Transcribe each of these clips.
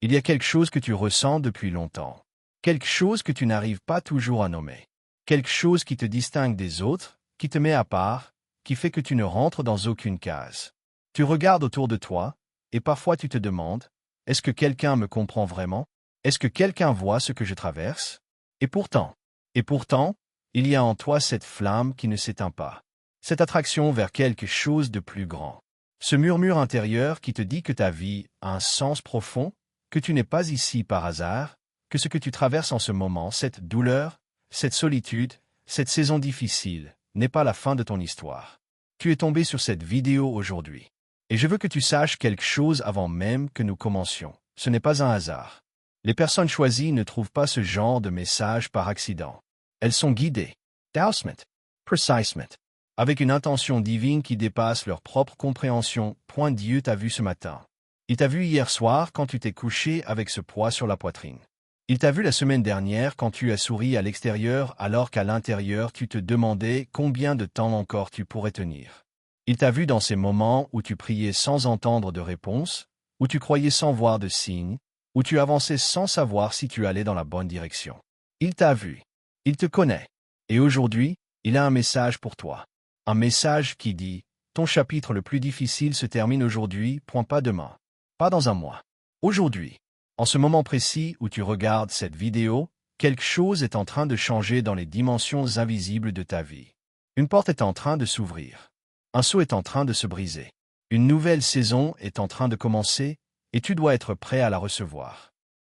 Il y a quelque chose que tu ressens depuis longtemps. Quelque chose que tu n'arrives pas toujours à nommer. Quelque chose qui te distingue des autres, qui te met à part, qui fait que tu ne rentres dans aucune case. Tu regardes autour de toi, et parfois tu te demandes, est-ce que quelqu'un me comprend vraiment? Est-ce que quelqu'un voit ce que je traverse? Et pourtant, il y a en toi cette flamme qui ne s'éteint pas. Cette attraction vers quelque chose de plus grand. Ce murmure intérieur qui te dit que ta vie a un sens profond, que tu n'es pas ici par hasard, que ce que tu traverses en ce moment, cette douleur, cette solitude, cette saison difficile, n'est pas la fin de ton histoire. Tu es tombé sur cette vidéo aujourd'hui. Et je veux que tu saches quelque chose avant même que nous commencions. Ce n'est pas un hasard. Les personnes choisies ne trouvent pas ce genre de message par accident. Elles sont guidées, doucement, précisément, avec une intention divine qui dépasse leur propre compréhension. Point. Dieu t'a vu ce matin. Il t'a vu hier soir quand tu t'es couché avec ce poids sur la poitrine. Il t'a vu la semaine dernière quand tu as souri à l'extérieur alors qu'à l'intérieur tu te demandais combien de temps encore tu pourrais tenir. Il t'a vu dans ces moments où tu priais sans entendre de réponse, où tu croyais sans voir de signes, où tu avançais sans savoir si tu allais dans la bonne direction. Il t'a vu. Il te connaît. Et aujourd'hui, il a un message pour toi. Un message qui dit, ton chapitre le plus difficile se termine aujourd'hui, pas demain. Pas dans un mois. Aujourd'hui. En ce moment précis où tu regardes cette vidéo, quelque chose est en train de changer dans les dimensions invisibles de ta vie. Une porte est en train de s'ouvrir. Un seau est en train de se briser. Une nouvelle saison est en train de commencer, et tu dois être prêt à la recevoir.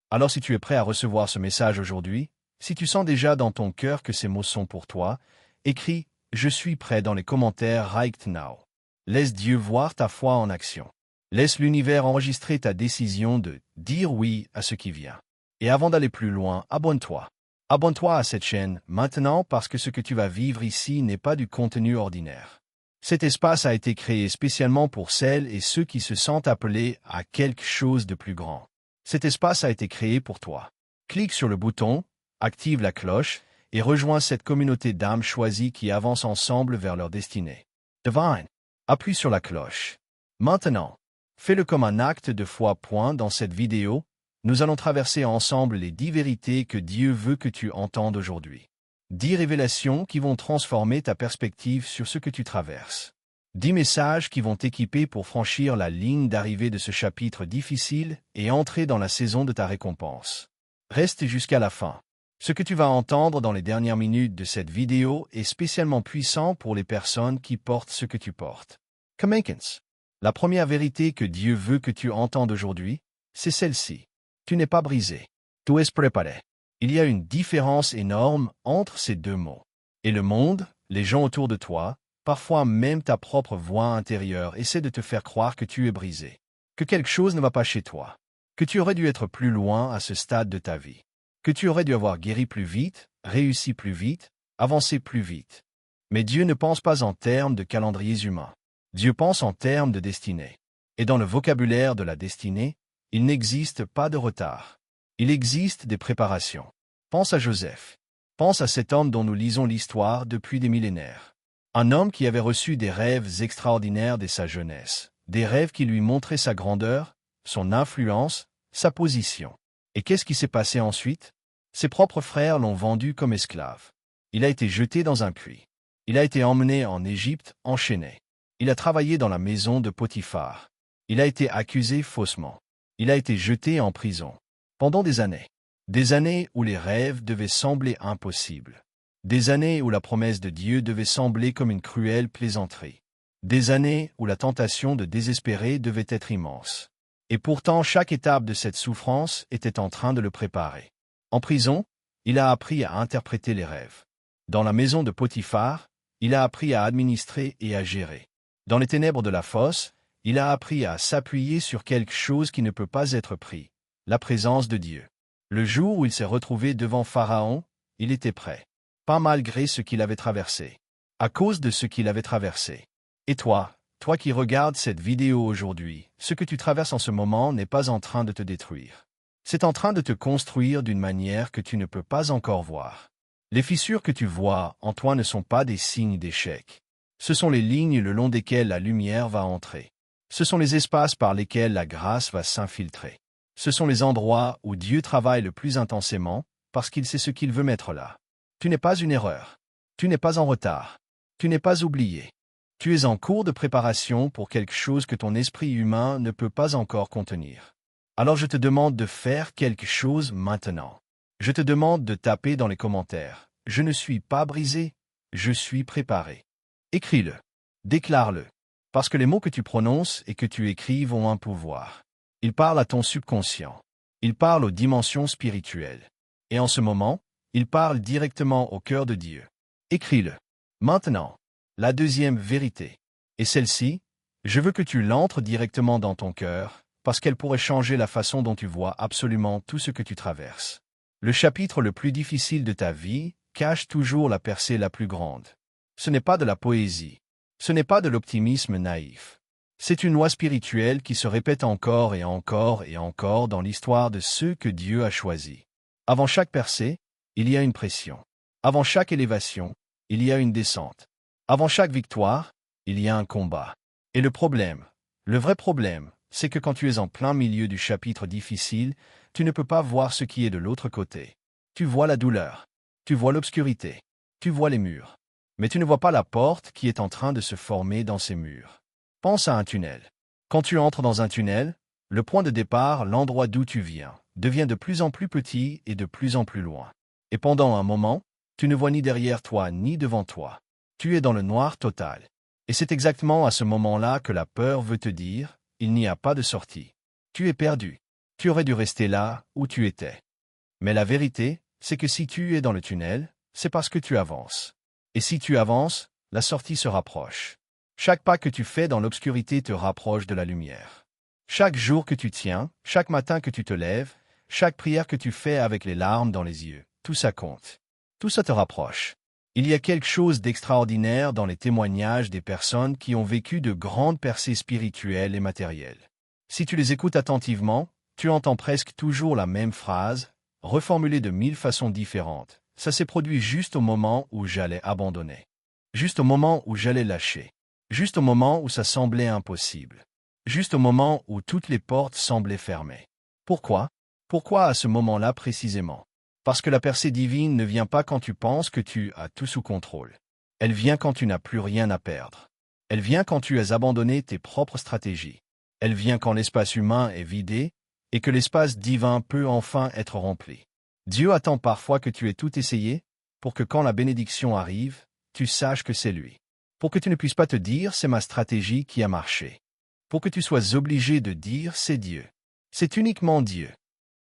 Alors si tu es prêt à recevoir ce message aujourd'hui, si tu sens déjà dans ton cœur que ces mots sont pour toi, écris « Je suis prêt » dans les commentaires right now. Laisse Dieu voir ta foi en action. Laisse l'univers enregistrer ta décision de dire oui à ce qui vient. Et avant d'aller plus loin, abonne-toi. Abonne-toi à cette chaîne maintenant parce que ce que tu vas vivre ici n'est pas du contenu ordinaire. Cet espace a été créé spécialement pour celles et ceux qui se sentent appelés à quelque chose de plus grand. Cet espace a été créé pour toi. Clique sur le bouton, active la cloche et rejoins cette communauté d'âmes choisies qui avancent ensemble vers leur destinée. Divine. Appuie sur la cloche. Maintenant, fais-le comme un acte de foi. Dans cette vidéo, nous allons traverser ensemble les 10 vérités que Dieu veut que tu entendes aujourd'hui. 10 révélations qui vont transformer ta perspective sur ce que tu traverses. 10 messages qui vont t'équiper pour franchir la ligne d'arrivée de ce chapitre difficile et entrer dans la saison de ta récompense. Reste jusqu'à la fin. Ce que tu vas entendre dans les dernières minutes de cette vidéo est spécialement puissant pour les personnes qui portent ce que tu portes. Kamankins. La première vérité que Dieu veut que tu entendes aujourd'hui, c'est celle-ci. Tu n'es pas brisé. Tu es préparé. Il y a une différence énorme entre ces deux mots. Et le monde, les gens autour de toi, parfois même ta propre voix intérieure essaie de te faire croire que tu es brisé, que quelque chose ne va pas chez toi, que tu aurais dû être plus loin à ce stade de ta vie, que tu aurais dû avoir guéri plus vite, réussi plus vite, avancé plus vite. Mais Dieu ne pense pas en termes de calendriers humains. Dieu pense en termes de destinée. Et dans le vocabulaire de la destinée, il n'existe pas de retard. Il existe des préparations. Pense à Joseph. Pense à cet homme dont nous lisons l'histoire depuis des millénaires. Un homme qui avait reçu des rêves extraordinaires dès sa jeunesse, des rêves qui lui montraient sa grandeur, son influence, sa position. Et qu'est-ce qui s'est passé ensuite? Ses propres frères l'ont vendu comme esclave. Il a été jeté dans un puits. Il a été emmené en Égypte, enchaîné. Il a travaillé dans la maison de Potiphar. Il a été accusé faussement. Il a été jeté en prison. Pendant des années où les rêves devaient sembler impossibles, des années où la promesse de Dieu devait sembler comme une cruelle plaisanterie, des années où la tentation de désespérer devait être immense. Et pourtant, chaque étape de cette souffrance était en train de le préparer. En prison, il a appris à interpréter les rêves. Dans la maison de Potiphar, il a appris à administrer et à gérer. Dans les ténèbres de la fosse, il a appris à s'appuyer sur quelque chose qui ne peut pas être pris. La présence de Dieu. Le jour où il s'est retrouvé devant Pharaon, il était prêt. Pas malgré ce qu'il avait traversé. À cause de ce qu'il avait traversé. Et toi qui regardes cette vidéo aujourd'hui, ce que tu traverses en ce moment n'est pas en train de te détruire. C'est en train de te construire d'une manière que tu ne peux pas encore voir. Les fissures que tu vois en toi ne sont pas des signes d'échec. Ce sont les lignes le long desquelles la lumière va entrer. Ce sont les espaces par lesquels la grâce va s'infiltrer. Ce sont les endroits où Dieu travaille le plus intensément, parce qu'il sait ce qu'il veut mettre là. Tu n'es pas une erreur. Tu n'es pas en retard. Tu n'es pas oublié. Tu es en cours de préparation pour quelque chose que ton esprit humain ne peut pas encore contenir. Alors je te demande de faire quelque chose maintenant. Je te demande de taper dans les commentaires. Je ne suis pas brisé, je suis préparé. Écris-le. Déclare-le. Parce que les mots que tu prononces et que tu écrives ont un pouvoir. Ils parlent à ton subconscient. Ils parlent aux dimensions spirituelles. Et en ce moment, ils parlent directement au cœur de Dieu. Écris-le. Maintenant. La deuxième vérité. Et celle-ci, je veux que tu l'entres directement dans ton cœur, parce qu'elle pourrait changer la façon dont tu vois absolument tout ce que tu traverses. Le chapitre le plus difficile de ta vie cache toujours la percée la plus grande. Ce n'est pas de la poésie. Ce n'est pas de l'optimisme naïf. C'est une loi spirituelle qui se répète encore et encore et encore dans l'histoire de ceux que Dieu a choisis. Avant chaque percée, il y a une pression. Avant chaque élévation, il y a une descente. Avant chaque victoire, il y a un combat. Et le vrai problème, c'est que quand tu es en plein milieu du chapitre difficile, tu ne peux pas voir ce qui est de l'autre côté. Tu vois la douleur. Tu vois l'obscurité. Tu vois les murs. Mais tu ne vois pas la porte qui est en train de se former dans ces murs. Pense à un tunnel. Quand tu entres dans un tunnel, le point de départ, l'endroit d'où tu viens, devient de plus en plus petit et de plus en plus loin. Et pendant un moment, tu ne vois ni derrière toi ni devant toi. Tu es dans le noir total. Et c'est exactement à ce moment-là que la peur veut te dire, il n'y a pas de sortie. Tu es perdu. Tu aurais dû rester là où tu étais. Mais la vérité, c'est que si tu es dans le tunnel, c'est parce que tu avances. Et si tu avances, la sortie se rapproche. Chaque pas que tu fais dans l'obscurité te rapproche de la lumière. Chaque jour que tu tiens, chaque matin que tu te lèves, chaque prière que tu fais avec les larmes dans les yeux, tout ça compte. Tout ça te rapproche. Il y a quelque chose d'extraordinaire dans les témoignages des personnes qui ont vécu de grandes percées spirituelles et matérielles. Si tu les écoutes attentivement, tu entends presque toujours la même phrase, reformulée de 1000 façons différentes. Ça s'est produit juste au moment où j'allais abandonner. Juste au moment où j'allais lâcher. Juste au moment où ça semblait impossible. Juste au moment où toutes les portes semblaient fermées. Pourquoi? Pourquoi à ce moment-là précisément? Parce que la percée divine ne vient pas quand tu penses que tu as tout sous contrôle. Elle vient quand tu n'as plus rien à perdre. Elle vient quand tu as abandonné tes propres stratégies. Elle vient quand l'espace humain est vidé et que l'espace divin peut enfin être rempli. Dieu attend parfois que tu aies tout essayé pour que quand la bénédiction arrive, tu saches que c'est lui. Pour que tu ne puisses pas te dire c'est ma stratégie qui a marché. Pour que tu sois obligé de dire c'est Dieu. C'est uniquement Dieu.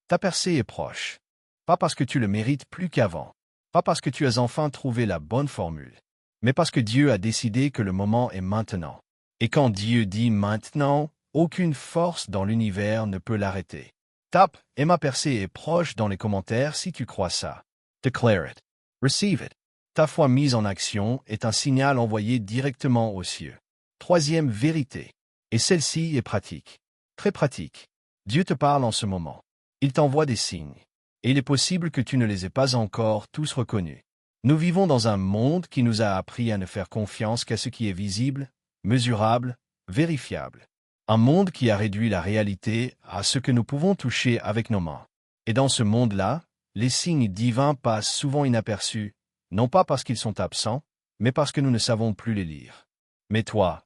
Ta percée est proche. Pas parce que tu le mérites plus qu'avant. Pas parce que tu as enfin trouvé la bonne formule. Mais parce que Dieu a décidé que le moment est maintenant. Et quand Dieu dit maintenant, aucune force dans l'univers ne peut l'arrêter. Tape « Et ma percée est proche » dans les commentaires si tu crois ça. Declare it. Receive it. Ta foi mise en action est un signal envoyé directement aux cieux. Troisième vérité. Et celle-ci est pratique. Très pratique. Dieu te parle en ce moment. Il t'envoie des signes. Et il est possible que tu ne les aies pas encore tous reconnus. Nous vivons dans un monde qui nous a appris à ne faire confiance qu'à ce qui est visible, mesurable, vérifiable. Un monde qui a réduit la réalité à ce que nous pouvons toucher avec nos mains. Et dans ce monde-là, les signes divins passent souvent inaperçus, non pas parce qu'ils sont absents, mais parce que nous ne savons plus les lire. Mais toi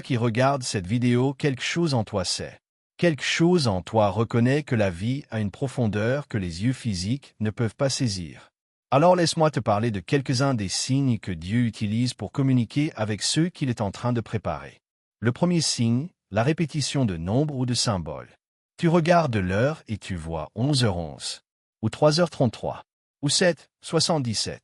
qui regardes cette vidéo, quelque chose en toi sait. Quelque chose en toi reconnaît que la vie a une profondeur que les yeux physiques ne peuvent pas saisir. Alors laisse-moi te parler de quelques-uns des signes que Dieu utilise pour communiquer avec ceux qu'il est en train de préparer. Le premier signe, la répétition de nombres ou de symboles. Tu regardes l'heure et tu vois 11h11, ou 3h33, ou 7h77.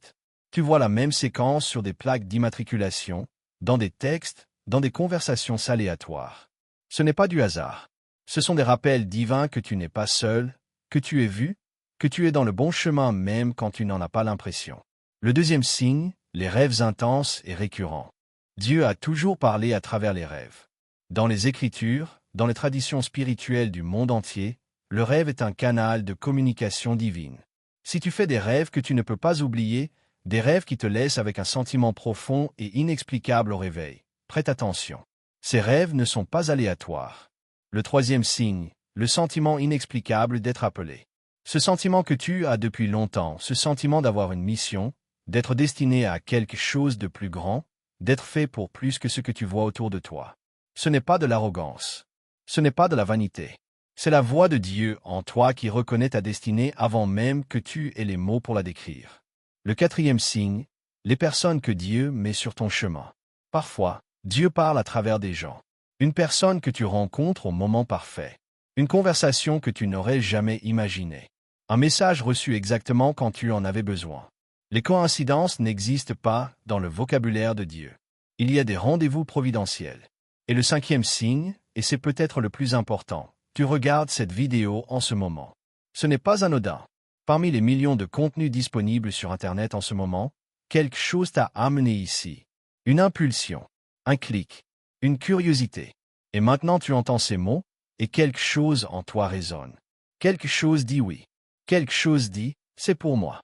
Tu vois la même séquence sur des plaques d'immatriculation, dans des textes, dans des conversations aléatoires. Ce n'est pas du hasard. Ce sont des rappels divins que tu n'es pas seul, que tu es vu, que tu es dans le bon chemin même quand tu n'en as pas l'impression. Le deuxième signe, les rêves intenses et récurrents. Dieu a toujours parlé à travers les rêves. Dans les Écritures, dans les traditions spirituelles du monde entier, le rêve est un canal de communication divine. Si tu fais des rêves que tu ne peux pas oublier, des rêves qui te laissent avec un sentiment profond et inexplicable au réveil, prête attention. Ces rêves ne sont pas aléatoires. Le troisième signe, le sentiment inexplicable d'être appelé. Ce sentiment que tu as depuis longtemps, ce sentiment d'avoir une mission, d'être destiné à quelque chose de plus grand, d'être fait pour plus que ce que tu vois autour de toi. Ce n'est pas de l'arrogance. Ce n'est pas de la vanité. C'est la voix de Dieu en toi qui reconnaît ta destinée avant même que tu aies les mots pour la décrire. Le quatrième signe, les personnes que Dieu met sur ton chemin. Parfois, Dieu parle à travers des gens. Une personne que tu rencontres au moment parfait. Une conversation que tu n'aurais jamais imaginée. Un message reçu exactement quand tu en avais besoin. Les coïncidences n'existent pas dans le vocabulaire de Dieu. Il y a des rendez-vous providentiels. Et le cinquième signe, et c'est peut-être le plus important, tu regardes cette vidéo en ce moment. Ce n'est pas anodin. Parmi les millions de contenus disponibles sur Internet en ce moment, quelque chose t'a amené ici. Une impulsion, un clic, une curiosité. Et maintenant tu entends ces mots, et quelque chose en toi résonne. Quelque chose dit oui. Quelque chose dit, c'est pour moi.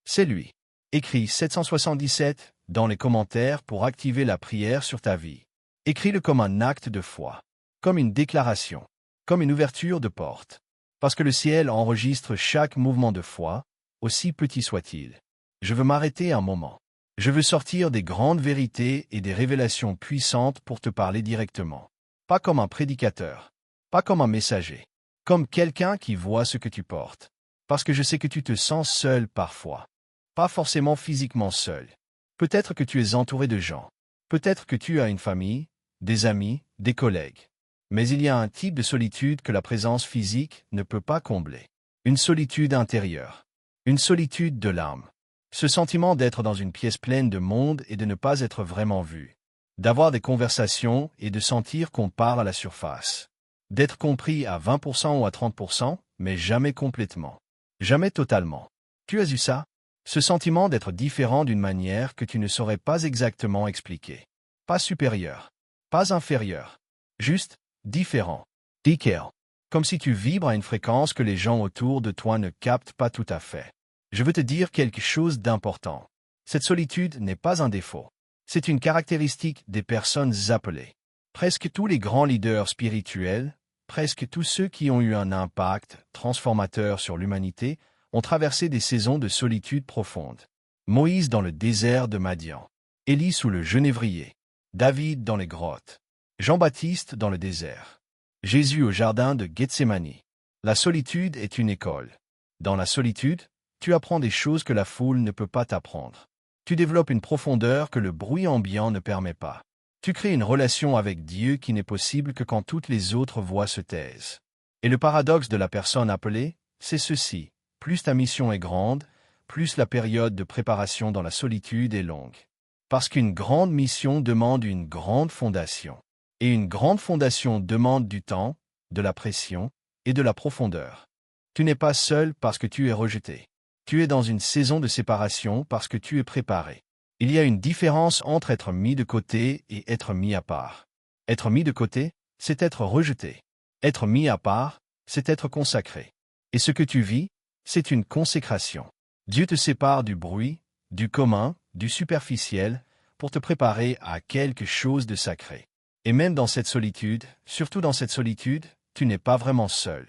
C'est lui. Écris 777 dans les commentaires pour activer la prière sur ta vie. Écris-le comme un acte de foi, comme une déclaration, comme une ouverture de porte. Parce que le ciel enregistre chaque mouvement de foi, aussi petit soit-il. Je veux m'arrêter un moment. Je veux sortir des grandes vérités et des révélations puissantes pour te parler directement. Pas comme un prédicateur, pas comme un messager, comme quelqu'un qui voit ce que tu portes. Parce que je sais que tu te sens seul parfois. Pas forcément physiquement seul. Peut-être que tu es entouré de gens. Peut-être que tu as une famille, des amis, des collègues. Mais il y a un type de solitude que la présence physique ne peut pas combler. Une solitude intérieure. Une solitude de l'âme. Ce sentiment d'être dans une pièce pleine de monde et de ne pas être vraiment vu. D'avoir des conversations et de sentir qu'on parle à la surface. D'être compris à 20% ou à 30%, mais jamais complètement. Jamais totalement. Tu as eu ça? Ce sentiment d'être différent d'une manière que tu ne saurais pas exactement expliquer. Pas supérieur. Pas inférieur. Juste différent. Différent. Comme si tu vibres à une fréquence que les gens autour de toi ne captent pas tout à fait. Je veux te dire quelque chose d'important. Cette solitude n'est pas un défaut. C'est une caractéristique des personnes appelées. Presque tous les grands leaders spirituels, presque tous ceux qui ont eu un impact transformateur sur l'humanité, ont traversé des saisons de solitude profonde. Moïse dans le désert de Madian. Élie sous le genévrier. David dans les grottes. Jean-Baptiste dans le désert. Jésus au jardin de Gethsémani. La solitude est une école. Dans la solitude, tu apprends des choses que la foule ne peut pas t'apprendre. Tu développes une profondeur que le bruit ambiant ne permet pas. Tu crées une relation avec Dieu qui n'est possible que quand toutes les autres voix se taisent. Et le paradoxe de la personne appelée, c'est ceci. Plus ta mission est grande, plus la période de préparation dans la solitude est longue. Parce qu'une grande mission demande une grande fondation. Et une grande fondation demande du temps, de la pression et de la profondeur. Tu n'es pas seul parce que tu es rejeté. Tu es dans une saison de séparation parce que tu es préparé. Il y a une différence entre être mis de côté et être mis à part. Être mis de côté, c'est être rejeté. Être mis à part, c'est être consacré. Et ce que tu vis, c'est une consécration. Dieu te sépare du bruit, du commun, du superficiel, pour te préparer à quelque chose de sacré. Et même dans cette solitude, surtout dans cette solitude, tu n'es pas vraiment seul.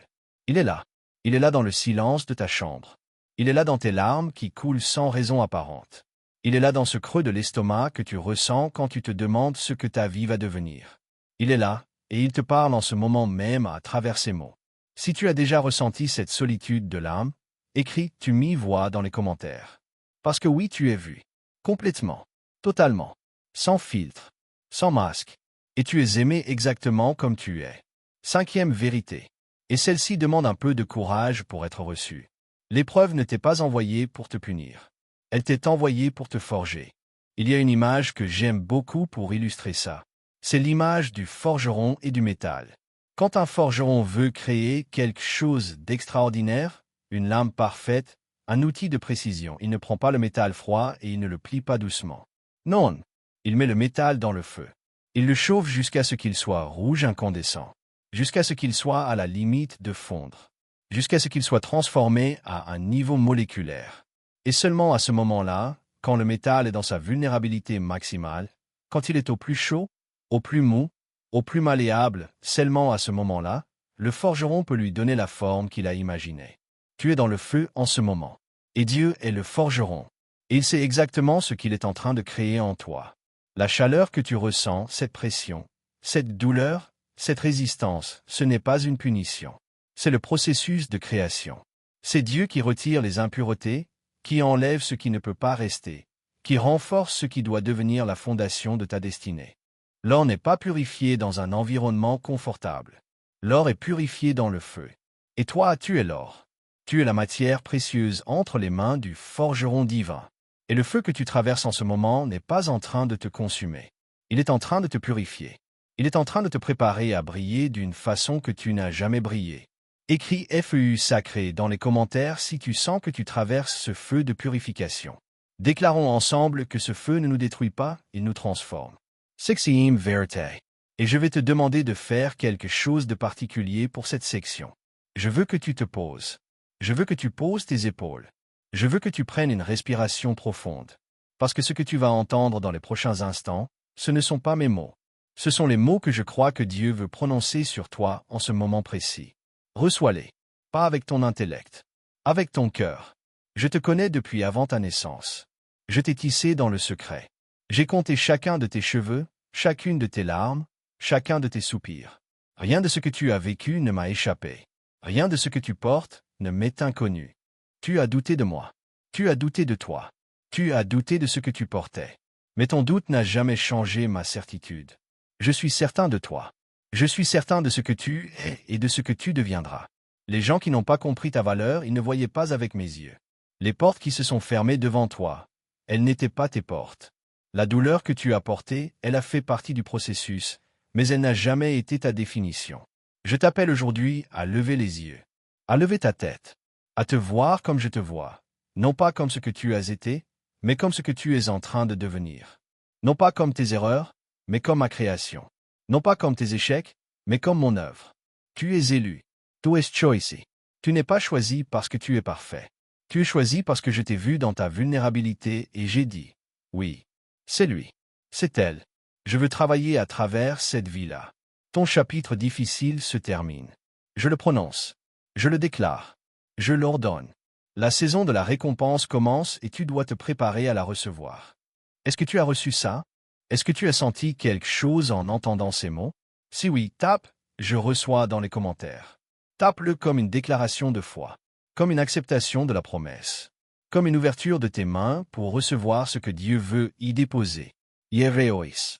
Il est là. Il est là dans le silence de ta chambre. Il est là dans tes larmes qui coulent sans raison apparente. Il est là dans ce creux de l'estomac que tu ressens quand tu te demandes ce que ta vie va devenir. Il est là, et il te parle en ce moment même à travers ces mots. Si tu as déjà ressenti cette solitude de l'âme, écris « tu m'y vois » dans les commentaires. Parce que oui, tu es vu. Complètement. Totalement. Sans filtre. Sans masque. Et tu es aimé exactement comme tu es. Cinquième vérité. Et celle-ci demande un peu de courage pour être reçue. L'épreuve ne t'est pas envoyée pour te punir. Elle t'est envoyée pour te forger. Il y a une image que j'aime beaucoup pour illustrer ça. C'est l'image du forgeron et du métal. Quand un forgeron veut créer quelque chose d'extraordinaire, une lame parfaite, un outil de précision, il ne prend pas le métal froid et il ne le plie pas doucement. Non, il met le métal dans le feu. Il le chauffe jusqu'à ce qu'il soit rouge incandescent, jusqu'à ce qu'il soit à la limite de fondre, jusqu'à ce qu'il soit transformé à un niveau moléculaire. Et seulement à ce moment-là, quand le métal est dans sa vulnérabilité maximale, quand il est au plus chaud, au plus mou, au plus malléable, seulement à ce moment-là, le forgeron peut lui donner la forme qu'il a imaginée. Tu es dans le feu en ce moment. Et Dieu est le forgeron. Et il sait exactement ce qu'il est en train de créer en toi. La chaleur que tu ressens, cette pression, cette douleur, cette résistance, ce n'est pas une punition. C'est le processus de création. C'est Dieu qui retire les impuretés, qui enlève ce qui ne peut pas rester, qui renforce ce qui doit devenir la fondation de ta destinée. L'or n'est pas purifié dans un environnement confortable. L'or est purifié dans le feu. Et toi, tu es l'or. Tu es la matière précieuse entre les mains du forgeron divin. Et le feu que tu traverses en ce moment n'est pas en train de te consumer. Il est en train de te purifier. Il est en train de te préparer à briller d'une façon que tu n'as jamais brillé. Écris FEU sacré dans les commentaires si tu sens que tu traverses ce feu de purification. Déclarons ensemble que ce feu ne nous détruit pas, il nous transforme. Sexiim Verite. Et je vais te demander de faire quelque chose de particulier pour cette section. Je veux que tu te poses. Je veux que tu poses tes épaules. Je veux que tu prennes une respiration profonde. Parce que ce que tu vas entendre dans les prochains instants, ce ne sont pas mes mots. Ce sont les mots que je crois que Dieu veut prononcer sur toi en ce moment précis. Reçois-les. Pas avec ton intellect. Avec ton cœur. Je te connais depuis avant ta naissance. Je t'ai tissé dans le secret. J'ai compté chacun de tes cheveux, chacune de tes larmes, chacun de tes soupirs. Rien de ce que tu as vécu ne m'a échappé. Rien de ce que tu portes ne m'est inconnu. Tu as douté de moi. Tu as douté de toi. Tu as douté de ce que tu portais. Mais ton doute n'a jamais changé ma certitude. Je suis certain de toi. Je suis certain de ce que tu es et de ce que tu deviendras. Les gens qui n'ont pas compris ta valeur, ils ne voyaient pas avec mes yeux. Les portes qui se sont fermées devant toi, elles n'étaient pas tes portes. La douleur que tu as portée, elle a fait partie du processus, mais elle n'a jamais été ta définition. Je t'appelle aujourd'hui à lever les yeux, à lever ta tête, à te voir comme je te vois, non pas comme ce que tu as été, mais comme ce que tu es en train de devenir. Non pas comme tes erreurs, mais comme ma création. Non pas comme tes échecs, mais comme mon œuvre. Tu es élu. Tu es choisi. Tu n'es pas choisi parce que tu es parfait. Tu es choisi parce que je t'ai vu dans ta vulnérabilité et j'ai dit, oui, c'est lui. C'est elle. Je veux travailler à travers cette vie-là. Ton chapitre difficile se termine. Je le prononce. Je le déclare. Je l'ordonne. La saison de la récompense commence et tu dois te préparer à la recevoir. Est-ce que tu as reçu ça? Est-ce que tu as senti quelque chose en entendant ces mots? Si oui, tape « Je reçois » dans les commentaires. Tape-le comme une déclaration de foi, comme une acceptation de la promesse, comme une ouverture de tes mains pour recevoir ce que Dieu veut y déposer. Yereois.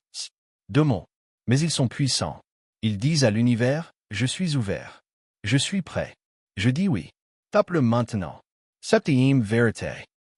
2 mots. Mais ils sont puissants. Ils disent à l'univers « Je suis ouvert. Je suis prêt. Je dis oui. » Tape-le maintenant. Septième vérité.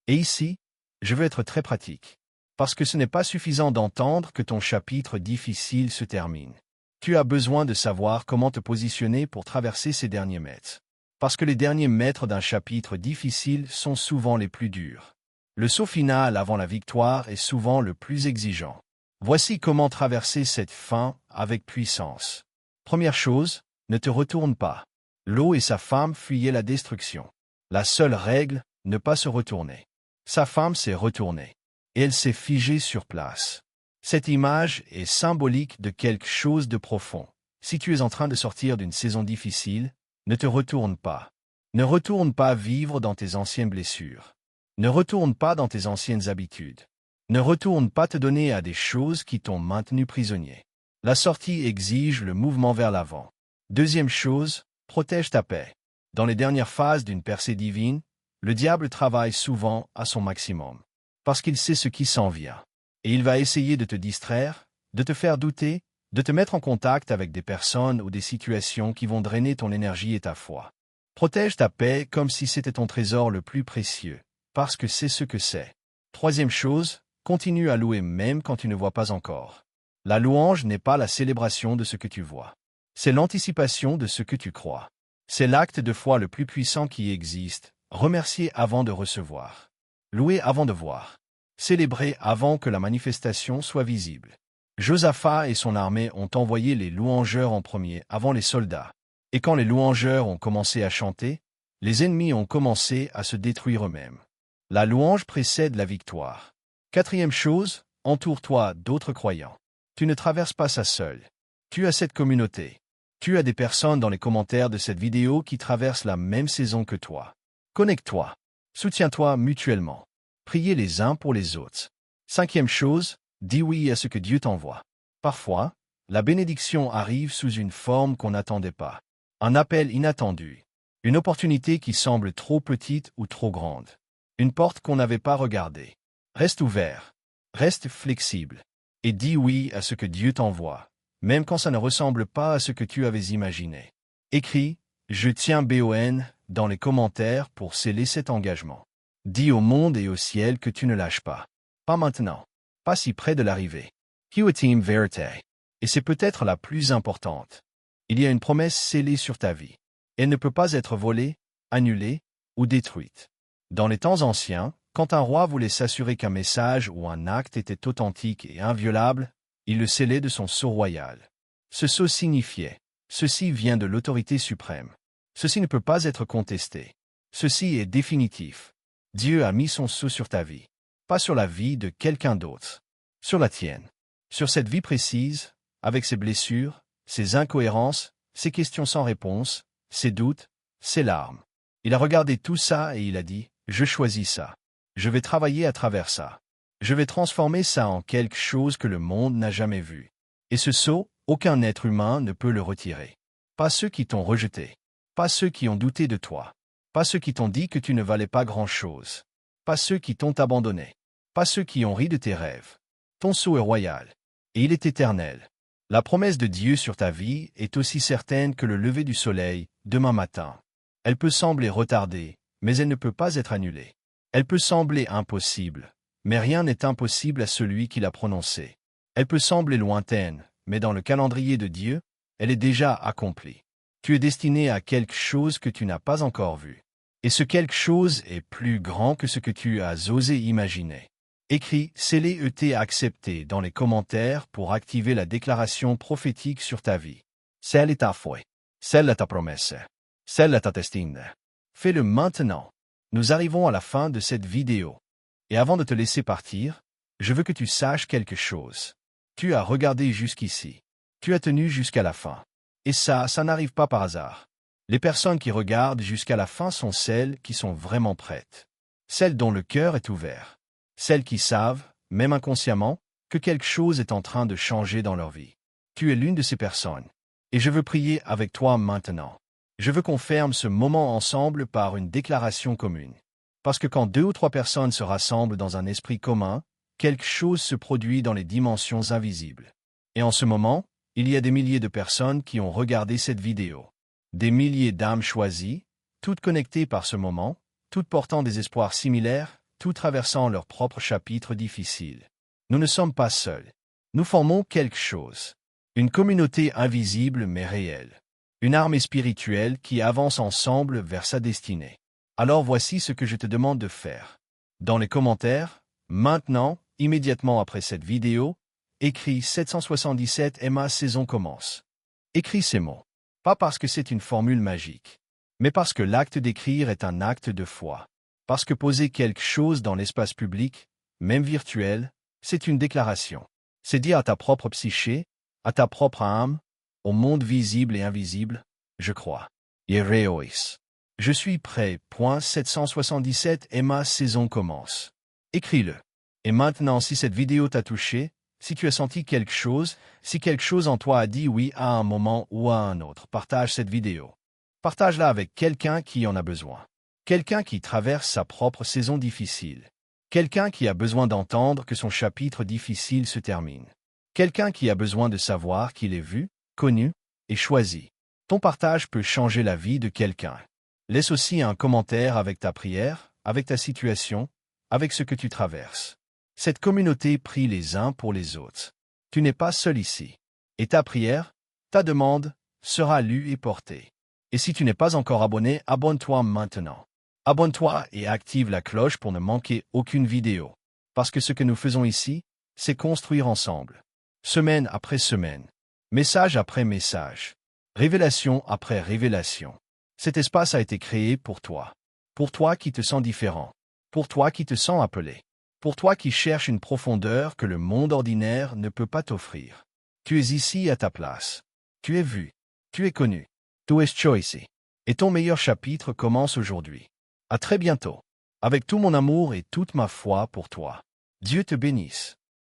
Et ici, je veux être très pratique. Parce que ce n'est pas suffisant d'entendre que ton chapitre difficile se termine. Tu as besoin de savoir comment te positionner pour traverser ces derniers mètres. Parce que les derniers mètres d'un chapitre difficile sont souvent les plus durs. Le saut final avant la victoire est souvent le plus exigeant. Voici comment traverser cette fin avec puissance. Première chose, ne te retourne pas. Lot et sa femme fuyaient la destruction. La seule règle, ne pas se retourner. Sa femme s'est retournée. Et elle s'est figée sur place. Cette image est symbolique de quelque chose de profond. Si tu es en train de sortir d'une saison difficile, ne te retourne pas. Ne retourne pas vivre dans tes anciennes blessures. Ne retourne pas dans tes anciennes habitudes. Ne retourne pas te donner à des choses qui t'ont maintenu prisonnier. La sortie exige le mouvement vers l'avant. Deuxième chose, protège ta paix. Dans les dernières phases d'une percée divine, le diable travaille souvent à son maximum. Parce qu'il sait ce qui s'en vient. Et il va essayer de te distraire, de te faire douter, de te mettre en contact avec des personnes ou des situations qui vont drainer ton énergie et ta foi. Protège ta paix comme si c'était ton trésor le plus précieux, parce que c'est ce que c'est. Troisième chose, continue à louer même quand tu ne vois pas encore. La louange n'est pas la célébration de ce que tu vois. C'est l'anticipation de ce que tu crois. C'est l'acte de foi le plus puissant qui existe, remercier avant de recevoir. Louer avant de voir. Célébrer avant que la manifestation soit visible. Josaphat et son armée ont envoyé les louangeurs en premier avant les soldats. Et quand les louangeurs ont commencé à chanter, les ennemis ont commencé à se détruire eux-mêmes. La louange précède la victoire. Quatrième chose, entoure-toi d'autres croyants. Tu ne traverses pas ça seul. Tu as cette communauté. Tu as des personnes dans les commentaires de cette vidéo qui traversent la même saison que toi. Connecte-toi. Soutiens-toi mutuellement. Priez les uns pour les autres. Cinquième chose, dis oui à ce que Dieu t'envoie. Parfois, la bénédiction arrive sous une forme qu'on n'attendait pas. Un appel inattendu. Une opportunité qui semble trop petite ou trop grande. Une porte qu'on n'avait pas regardée. Reste ouvert. Reste flexible. Et dis oui à ce que Dieu t'envoie, même quand ça ne ressemble pas à ce que tu avais imaginé. Écris « Je tiens BON » dans les commentaires pour sceller cet engagement. Dis au monde et au ciel que tu ne lâches pas. Pas maintenant. Pas si près de l'arrivée. Team Verite. Et c'est peut-être la plus importante. Il y a une promesse scellée sur ta vie. Elle ne peut pas être volée, annulée ou détruite. Dans les temps anciens, quand un roi voulait s'assurer qu'un message ou un acte était authentique et inviolable, il le scellait de son sceau royal. Ce sceau signifiait « Ceci vient de l'autorité suprême. Ceci ne peut pas être contesté. Ceci est définitif. Dieu a mis son sceau sur ta vie. Pas sur la vie de quelqu'un d'autre. Sur la tienne. Sur cette vie précise, avec ses blessures, ses incohérences, ses questions sans réponse, ses doutes, ses larmes. Il a regardé tout ça et il a dit « Je choisis ça. Je vais travailler à travers ça. Je vais transformer ça en quelque chose que le monde n'a jamais vu. Et ce sceau, aucun être humain ne peut le retirer. Pas ceux qui t'ont rejeté. Pas ceux qui ont douté de toi. Pas ceux qui t'ont dit que tu ne valais pas grand-chose. Pas ceux qui t'ont abandonné. Pas ceux qui ont ri de tes rêves. Ton sceau est royal. Et il est éternel. La promesse de Dieu sur ta vie est aussi certaine que le lever du soleil, demain matin. Elle peut sembler retardée, mais elle ne peut pas être annulée. Elle peut sembler impossible, mais rien n'est impossible à celui qui l'a prononcée. Elle peut sembler lointaine, mais dans le calendrier de Dieu, elle est déjà accomplie. Tu es destiné à quelque chose que tu n'as pas encore vu. Et ce quelque chose est plus grand que ce que tu as osé imaginer. Écris « Scellé ET accepté » dans les commentaires pour activer la déclaration prophétique sur ta vie. Celle est ta foi. Celle est ta promesse. Celle est ta destinée. Fais-le maintenant. Nous arrivons à la fin de cette vidéo. Et avant de te laisser partir, je veux que tu saches quelque chose. Tu as regardé jusqu'ici. Tu as tenu jusqu'à la fin. Et ça n'arrive pas par hasard. Les personnes qui regardent jusqu'à la fin sont celles qui sont vraiment prêtes. Celles dont le cœur est ouvert. Celles qui savent, même inconsciemment, que quelque chose est en train de changer dans leur vie. Tu es l'une de ces personnes. Et je veux prier avec toi maintenant. Je veux qu'on ferme ce moment ensemble par une déclaration commune. Parce que quand 2 ou 3 personnes se rassemblent dans un esprit commun, quelque chose se produit dans les dimensions invisibles. Et en ce moment, il y a des milliers de personnes qui ont regardé cette vidéo. Des milliers d'âmes choisies, toutes connectées par ce moment, toutes portant des espoirs similaires, toutes traversant leur propre chapitre difficile. Nous ne sommes pas seuls. Nous formons quelque chose. Une communauté invisible mais réelle. Une armée spirituelle qui avance ensemble vers sa destinée. Alors voici ce que je te demande de faire. Dans les commentaires, maintenant, immédiatement après cette vidéo, écris 777 MA saison commence. Écris ces mots. Pas parce que c'est une formule magique, mais parce que l'acte d'écrire est un acte de foi. Parce que poser quelque chose dans l'espace public, même virtuel, c'est une déclaration. C'est dire à ta propre psyché, à ta propre âme, au monde visible et invisible, je crois. Yereois. Je suis prêt. 777 MA saison commence. Écris-le. Et maintenant, si cette vidéo t'a touché, si tu as senti quelque chose, si quelque chose en toi a dit oui à un moment ou à un autre, partage cette vidéo. Partage-la avec quelqu'un qui en a besoin. Quelqu'un qui traverse sa propre saison difficile. Quelqu'un qui a besoin d'entendre que son chapitre difficile se termine. Quelqu'un qui a besoin de savoir qu'il est vu, connu et choisi. Ton partage peut changer la vie de quelqu'un. Laisse aussi un commentaire avec ta prière, avec ta situation, avec ce que tu traverses. Cette communauté prie les uns pour les autres. Tu n'es pas seul ici. Et ta prière, ta demande, sera lue et portée. Et si tu n'es pas encore abonné, abonne-toi maintenant. Abonne-toi et active la cloche pour ne manquer aucune vidéo. Parce que ce que nous faisons ici, c'est construire ensemble. Semaine après semaine. Message après message. Révélation après révélation. Cet espace a été créé pour toi. Pour toi qui te sens différent. Pour toi qui te sens appelé. Pour toi qui cherches une profondeur que le monde ordinaire ne peut pas t'offrir. Tu es ici à ta place. Tu es vu. Tu es connu. Tu es choisi. Et ton meilleur chapitre commence aujourd'hui. À très bientôt. Avec tout mon amour et toute ma foi pour toi. Dieu te bénisse.